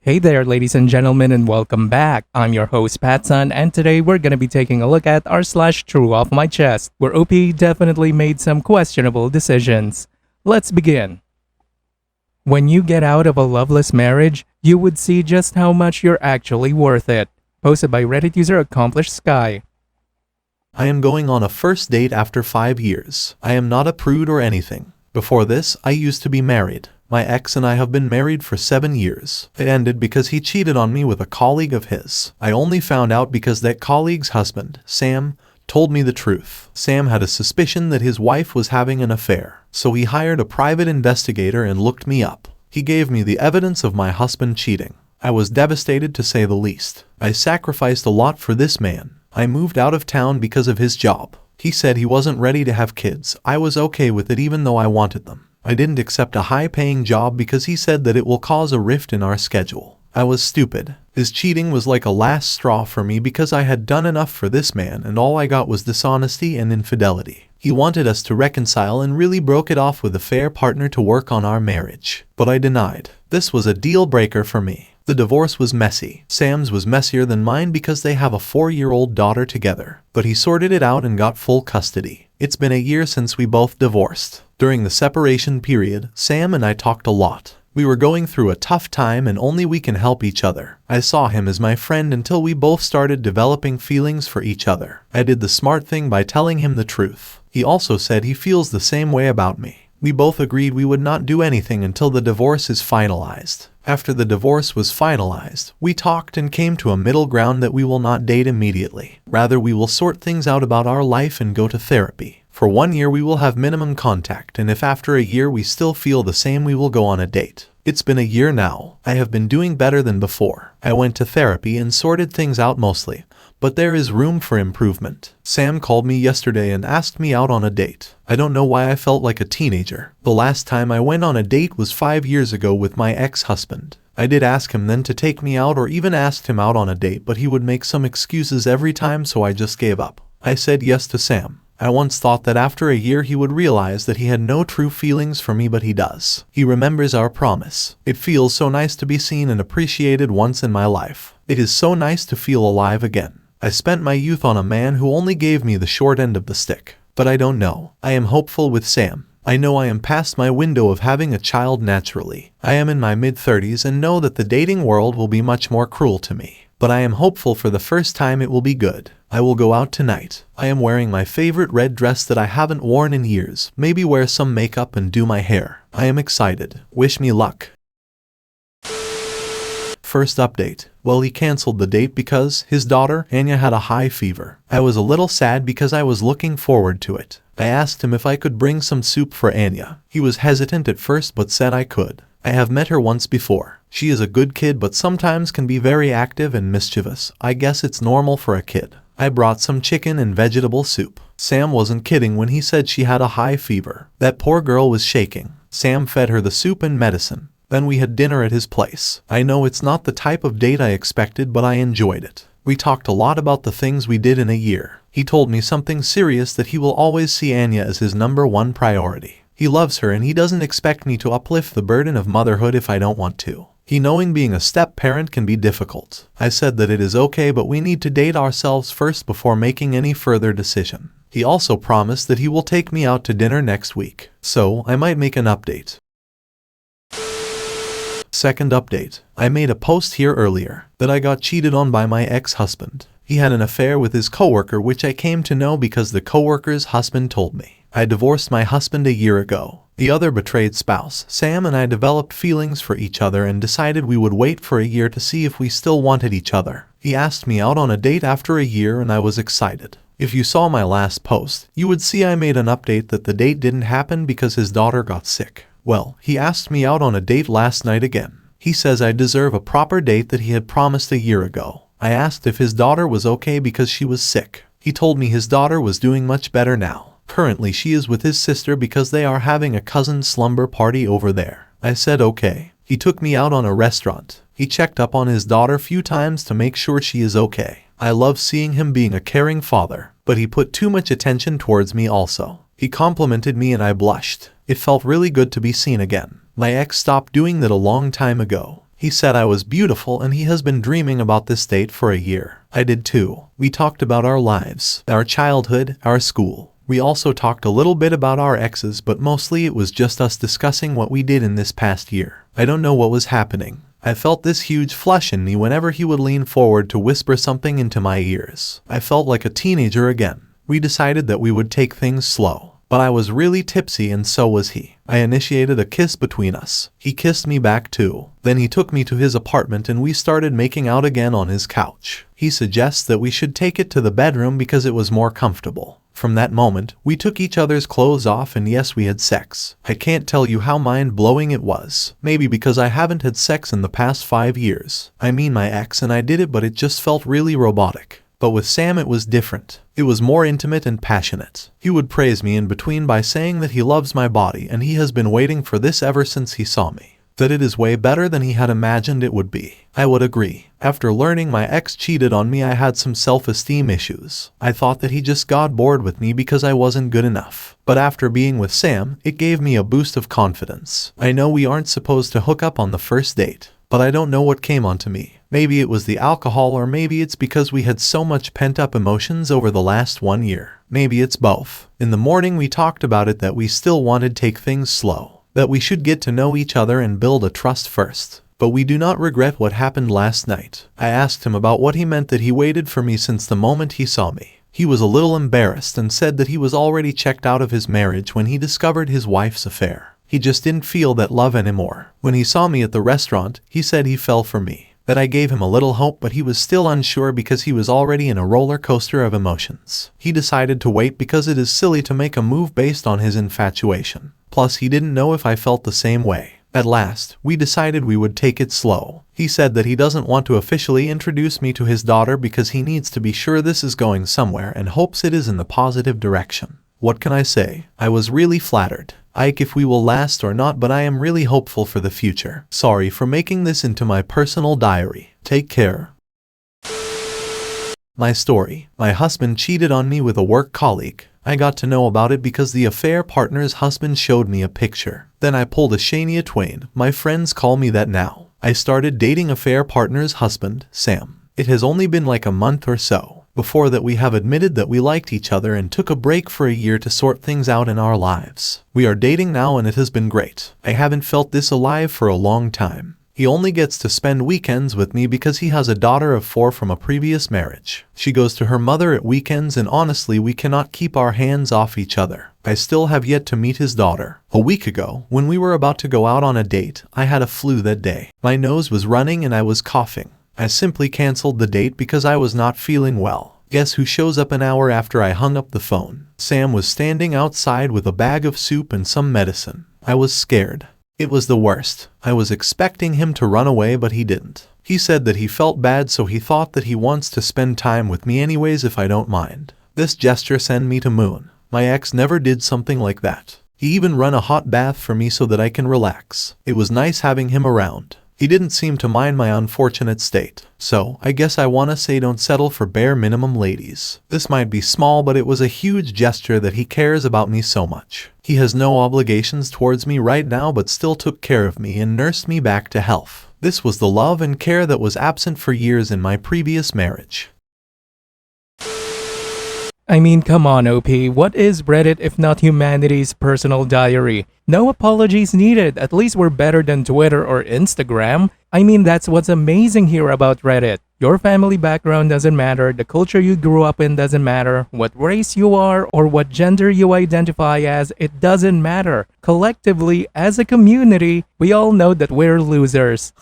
Hey there, ladies and gentlemen, and welcome back. I'm your host, PattSun, and today we're gonna be taking a look at r/TrueOffMyChest, where OP definitely made some questionable decisions. Let's begin. When you get out of a loveless marriage, you would see just how much you're actually worth it. Posted by Reddit user Accomplished Sky. I am going on a first date after 5 years. I am not a prude or anything. Before this, I used to be married. My ex and I have been married for 7 years. It ended because he cheated on me with a colleague of his. I only found out because that colleague's husband, Sam, told me the truth. Sam had a suspicion that his wife was having an affair, so he hired a private investigator and looked me up. He gave me the evidence of my husband cheating. I was devastated to say the least. I sacrificed a lot for this man. I moved out of town because of his job. He said he wasn't ready to have kids. I was okay with it even though I wanted them. I didn't accept a high-paying job because he said that it will cause a rift in our schedule. I was stupid. His cheating was like a last straw for me because I had done enough for this man and all I got was dishonesty and infidelity. He wanted us to reconcile and really broke it off with a fair partner to work on our marriage. But I denied. This was a deal breaker for me. The divorce was messy. Sam's was messier than mine because they have a 4-year-old daughter together. But he sorted it out and got full custody. It's been a year since we both divorced. During the separation period, Sam and I talked a lot. We were going through a tough time and only we can help each other. I saw him as my friend until we both started developing feelings for each other. I did the smart thing by telling him the truth. He also said he feels the same way about me. We both agreed we would not do anything until the divorce is finalized. After the divorce was finalized, we talked and came to a middle ground that we will not date immediately. Rather, we will sort things out about our life and go to therapy. For 1 year we will have minimum contact, and if after a year we still feel the same, we will go on a date. It's been a year now. I have been doing better than before. I went to therapy and sorted things out mostly, but there is room for improvement. Sam called me yesterday and asked me out on a date. I don't know why I felt like a teenager. The last time I went on a date was 5 years ago with my ex-husband. I did ask him then to take me out or even asked him out on a date, but he would make some excuses every time, so I just gave up. I said yes to Sam. I once thought that after a year he would realize that he had no true feelings for me, but he does. He remembers our promise. It feels so nice to be seen and appreciated once in my life. It is so nice to feel alive again. I spent my youth on a man who only gave me the short end of the stick. But I don't know. I am hopeful with Sam. I know I am past my window of having a child naturally. I am in my mid-30s and know that the dating world will be much more cruel to me. But I am hopeful for the first time it will be good. I will go out tonight. I am wearing my favorite red dress that I haven't worn in years. Maybe wear some makeup and do my hair. I am excited. Wish me luck. First update. Well, he canceled the date because his daughter, Anya, had a high fever. I was a little sad because I was looking forward to it. I asked him if I could bring some soup for Anya. He was hesitant at first but said I could. I have met her once before. She is a good kid but sometimes can be very active and mischievous. I guess it's normal for a kid. I brought some chicken and vegetable soup. Sam wasn't kidding when he said she had a high fever. That poor girl was shaking. Sam fed her the soup and medicine. Then we had dinner at his place. I know it's not the type of date I expected, but I enjoyed it. We talked a lot about the things we did in a year. He told me something serious, that he will always see Anya as his #1 priority. He loves her and he doesn't expect me to uplift the burden of motherhood if I don't want to. He knowing being a step-parent can be difficult. I said that it is okay, but we need to date ourselves first before making any further decision. He also promised that he will take me out to dinner next week, so I might make an update. Second update. I made a post here earlier that I got cheated on by my ex-husband. He had an affair with his coworker, which I came to know because the coworker's husband told me. I divorced my husband a year ago. The other betrayed spouse, Sam, and I developed feelings for each other and decided we would wait for a year to see if we still wanted each other. He asked me out on a date after a year and I was excited. If you saw my last post, you would see I made an update that the date didn't happen because his daughter got sick. Well, he asked me out on a date last night again. He says I deserve a proper date that he had promised a year ago. I asked if his daughter was okay because she was sick. He told me his daughter was doing much better now. Currently she is with his sister because they are having a cousin slumber party over there. I said okay. He took me out on a restaurant. He checked up on his daughter few times to make sure she is okay. I love seeing him being a caring father, but he put too much attention towards me also. He complimented me and I blushed. It felt really good to be seen again. My ex stopped doing that a long time ago. He said I was beautiful and he has been dreaming about this date for a year. I did too. We talked about our lives, our childhood, our school. We also talked a little bit about our exes, but mostly it was just us discussing what we did in this past year. I don't know what was happening. I felt this huge flush in me whenever he would lean forward to whisper something into my ears. I felt like a teenager again. We decided that we would take things slow, but I was really tipsy and so was he. I initiated a kiss between us. He kissed me back too. Then he took me to his apartment and we started making out again on his couch. He suggests that we should take it to the bedroom because it was more comfortable. From that moment, we took each other's clothes off and yes, we had sex. I can't tell you how mind-blowing it was. Maybe because I haven't had sex in the past 5 years. I mean my ex and I did it, but it just felt really robotic. But with Sam it was different. It was more intimate and passionate. He would praise me in between by saying that he loves my body and he has been waiting for this ever since he saw me. That it is way better than he had imagined it would be. I would agree. After learning my ex cheated on me, I had some self-esteem issues. I thought that he just got bored with me because I wasn't good enough. But after being with Sam, it gave me a boost of confidence. I know we aren't supposed to hook up on the first date, but I don't know what came onto me. Maybe it was the alcohol or maybe it's because we had so much pent-up emotions over the last 1 year. Maybe it's both. In the morning we talked about it that we still wanted to take things slow, that we should get to know each other and build a trust first. But we do not regret what happened last night. I asked him about what he meant that he waited for me since the moment he saw me. He was a little embarrassed and said that he was already checked out of his marriage when he discovered his wife's affair. He just didn't feel that love anymore. When he saw me at the restaurant, he said he fell for me. That I gave him a little hope, but he was still unsure because he was already in a roller coaster of emotions. He decided to wait because it is silly to make a move based on his infatuation. Plus, he didn't know if I felt the same way. At last, we decided we would take it slow. He said that he doesn't want to officially introduce me to his daughter because he needs to be sure this is going somewhere and hopes it is in the positive direction. What can I say? I was really flattered. Ike, if we will last or not, but I am really hopeful for the future. Sorry for making this into my personal diary. Take care. My story. My husband cheated on me with a work colleague. I got to know about it because the affair partner's husband showed me a picture. Then I pulled a Shania Twain. My friends call me that now. I started dating affair partner's husband, Sam. It has only been like a month or so. Before that we have admitted that we liked each other and took a break for a year to sort things out in our lives. We are dating now and it has been great. I haven't felt this alive for a long time. He only gets to spend weekends with me because he has a daughter of 4 from a previous marriage. She goes to her mother at weekends and honestly we cannot keep our hands off each other. I still have yet to meet his daughter. A week ago, when we were about to go out on a date, I had a flu that day. My nose was running and I was coughing. I simply canceled the date because I was not feeling well. Guess who shows up an hour after I hung up the phone? Sam was standing outside with a bag of soup and some medicine. I was scared. It was the worst. I was expecting him to run away, but he didn't. He said that he felt bad, so he thought that he wants to spend time with me anyways if I don't mind. This gesture sent me to moon. My ex never did something like that. He even ran a hot bath for me so that I can relax. It was nice having him around. He didn't seem to mind my unfortunate state. So, I guess I wanna say don't settle for bare minimum, ladies. This might be small, but it was a huge gesture that he cares about me so much. He has no obligations towards me right now, but still took care of me and nursed me back to health. This was the love and care that was absent for years in my previous marriage. I mean, come on, OP. What is Reddit if not humanity's personal diary? No apologies needed. At least we're better than Twitter or Instagram. I mean, that's what's amazing here about Reddit. Your family background doesn't matter, the culture you grew up in doesn't matter, what race you are or what gender you identify as, it doesn't matter. Collectively, as a community, we all know that we're losers.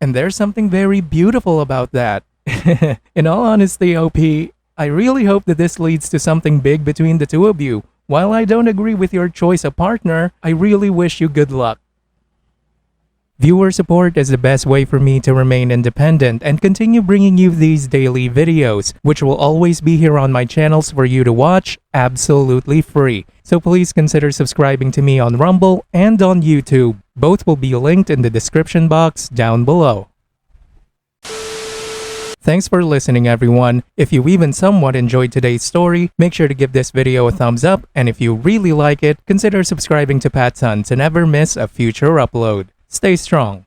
And there's something very beautiful about that. In all honesty, OP, I really hope that this leads to something big between the two of you. While I don't agree with your choice of partner, I really wish you good luck. Viewer support is the best way for me to remain independent and continue bringing you these daily videos, which will always be here on my channels for you to watch absolutely free. So please consider subscribing to me on Rumble and on YouTube. Both will be linked in the description box down below. Thanks for listening, everyone. If you even somewhat enjoyed today's story, make sure to give this video a thumbs up, and if you really like it, consider subscribing to PattSun to never miss a future upload. Stay strong.